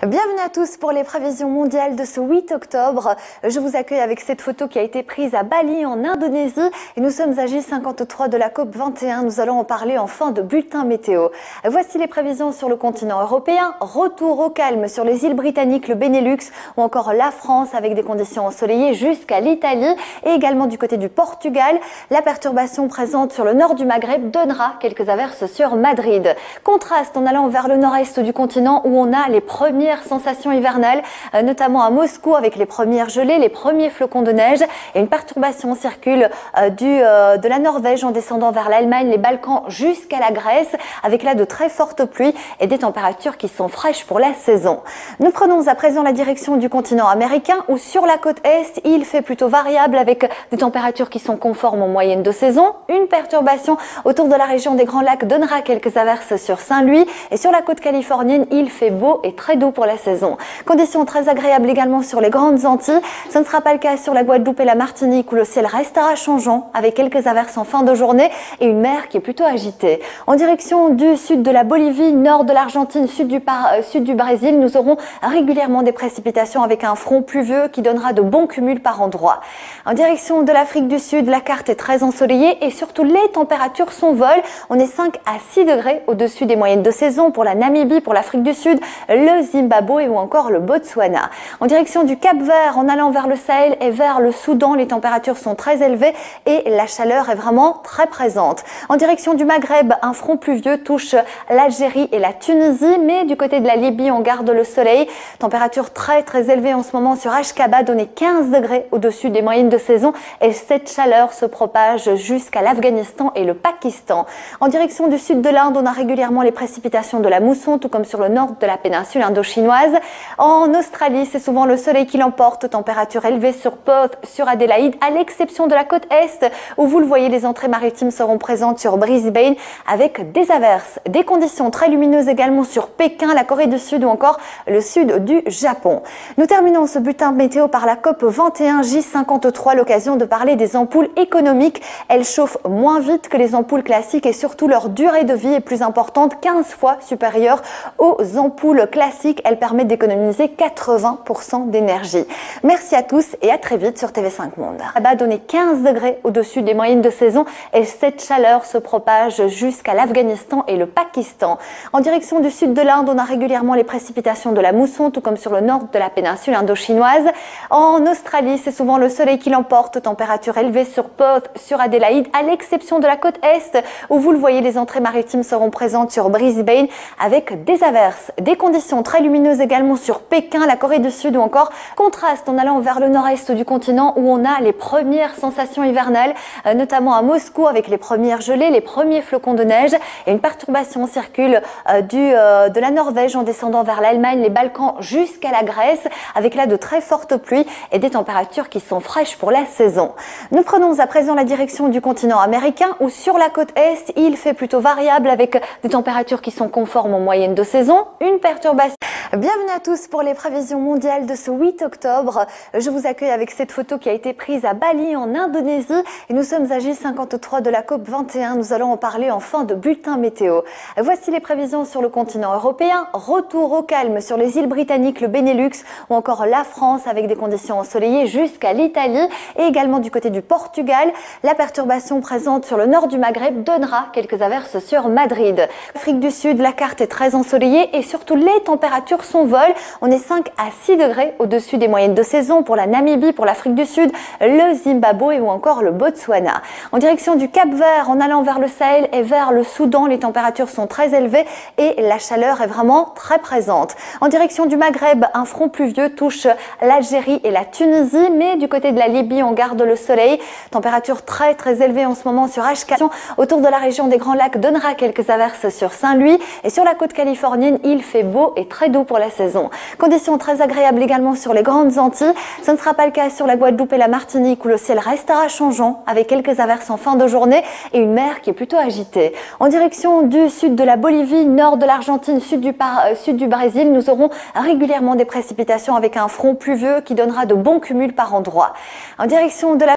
Bienvenue à tous pour les prévisions mondiales de ce 8 octobre. Je vous accueille avec cette photo qui a été prise à Bali en Indonésie et nous sommes à J53 de la COP 21. Nous allons en parler en fin de bulletin météo. Voici les prévisions sur le continent européen. Retour au calme sur les îles britanniques, le Benelux ou encore la France avec des conditions ensoleillées jusqu'à l'Italie et également du côté du Portugal. La perturbation présente sur le nord du Maghreb donnera quelques averses sur Madrid. Contraste en allant vers le nord-est du continent où on a les premières sensations hivernales, notamment à Moscou avec les premières gelées, les premiers flocons de neige et une perturbation circule de la Norvège en descendant vers l'Allemagne, les Balkans jusqu'à la Grèce avec là de très fortes pluies et des températures qui sont fraîches pour la saison. Nous prenons à présent la direction du continent américain où sur la côte est, il fait plutôt variable avec des températures qui sont conformes aux moyennes de saison. Une perturbation autour de la région des Grands Lacs donnera quelques averses sur Saint-Louis et sur la côte californienne, il fait beau et très doux pour la saison. Conditions très agréables également sur les grandes Antilles. Ce ne sera pas le cas sur la Guadeloupe et la Martinique où le ciel restera changeant avec quelques averses en fin de journée et une mer qui est plutôt agitée. En direction du sud de la Bolivie, nord de l'Argentine, sud du Brésil, nous aurons régulièrement des précipitations avec un front pluvieux qui donnera de bons cumuls par endroits. En direction de l'Afrique du Sud, la carte est très ensoleillée et surtout les températures s'envolent. On est 5 à 6 degrés au-dessus des moyennes de saison pour la Namibie, pour l'Afrique du Sud, le Zimbabwe ou encore le Botswana. En direction du Cap-Vert, en allant vers le Sahel et vers le Soudan, les températures sont très élevées et la chaleur est vraiment très présente. En direction du Maghreb, un front pluvieux touche l'Algérie et la Tunisie, mais du côté de la Libye, on garde le soleil. Température très élevée en ce moment sur Ashgabat, on est 15 degrés au-dessus des moyennes de saison et cette chaleur se propage jusqu'à l'Afghanistan et le Pakistan. En direction du sud de l'Inde, on a régulièrement les précipitations de la mousson, tout comme sur le nord de la péninsule indochinoise. En Australie, c'est souvent le soleil qui l'emporte, température élevée sur Perth, sur Adélaïde, à l'exception de la côte est, où vous le voyez, les entrées maritimes seront présentes sur Brisbane avec des averses. Des conditions très lumineuses également sur Pékin, la Corée du Sud ou encore le sud du Japon. Nous terminons ce bulletin météo par la COP 21 J53, l'occasion de parler des ampoules économiques. Elles chauffent moins vite que les ampoules classiques et surtout leur durée de vie est plus importante, 15 fois supérieure aux ampoules classiques. Elle permet d'économiser 80% d'énergie. Merci à tous et à très vite sur TV5 Monde. Là-bas, donné 15 degrés au-dessus des moyennes de saison et cette chaleur se propage jusqu'à l'Afghanistan et le Pakistan. En direction du sud de l'Inde, on a régulièrement les précipitations de la mousson, tout comme sur le nord de la péninsule indochinoise. En Australie, c'est souvent le soleil qui l'emporte, température élevée sur Perth, sur Adélaïde, à l'exception de la côte est, où vous le voyez, les entrées maritimes seront présentes sur Brisbane avec des averses. Des conditions très lumineuses également sur Pékin, la Corée du Sud ou encore contraste en allant vers le nord-est du continent où on a les premières sensations hivernales, notamment à Moscou avec les premières gelées, les premiers flocons de neige et une perturbation circule de la Norvège en descendant vers l'Allemagne, les Balkans jusqu'à la Grèce avec là de très fortes pluies et des températures qui sont fraîches pour la saison. Nous prenons à présent la direction du continent américain où sur la côte est, il fait plutôt variable avec des températures qui sont conformes aux moyennes de saison, une perturbation. Bienvenue à tous pour les prévisions mondiales de ce 8 octobre. Je vous accueille avec cette photo qui a été prise à Bali en Indonésie et nous sommes à J53 de la COP 21. Nous allons en parler en fin de bulletin météo. Voici les prévisions sur le continent européen. Retour au calme sur les îles britanniques, le Benelux ou encore la France avec des conditions ensoleillées jusqu'à l'Italie et également du côté du Portugal. La perturbation présente sur le nord du Maghreb donnera quelques averses sur Madrid. Afrique du Sud, la carte est très ensoleillée et surtout les températures s'envolent. On est 5 à 6 degrés au-dessus des moyennes de saison pour la Namibie, pour l'Afrique du Sud, le Zimbabwe ou encore le Botswana. En direction du Cap-Vert, en allant vers le Sahel et vers le Soudan, les températures sont très élevées et la chaleur est vraiment très présente. En direction du Maghreb, un front pluvieux touche l'Algérie et la Tunisie, mais du côté de la Libye, on garde le soleil. Température très élevée en ce moment sur Ashgabat. Autour de la région des Grands Lacs donnera quelques averses sur Saint-Louis et sur la côte californienne, il fait beau et très doux pour la saison. Conditions très agréables également sur les grandes Antilles. Ce ne sera pas le cas sur la Guadeloupe et la Martinique où le ciel restera changeant avec quelques averses en fin de journée et une mer qui est plutôt agitée. En direction du sud de la Bolivie, nord de l'Argentine, sud du Brésil, nous aurons régulièrement des précipitations avec un front pluvieux qui donnera de bons cumuls par endroits. En direction de la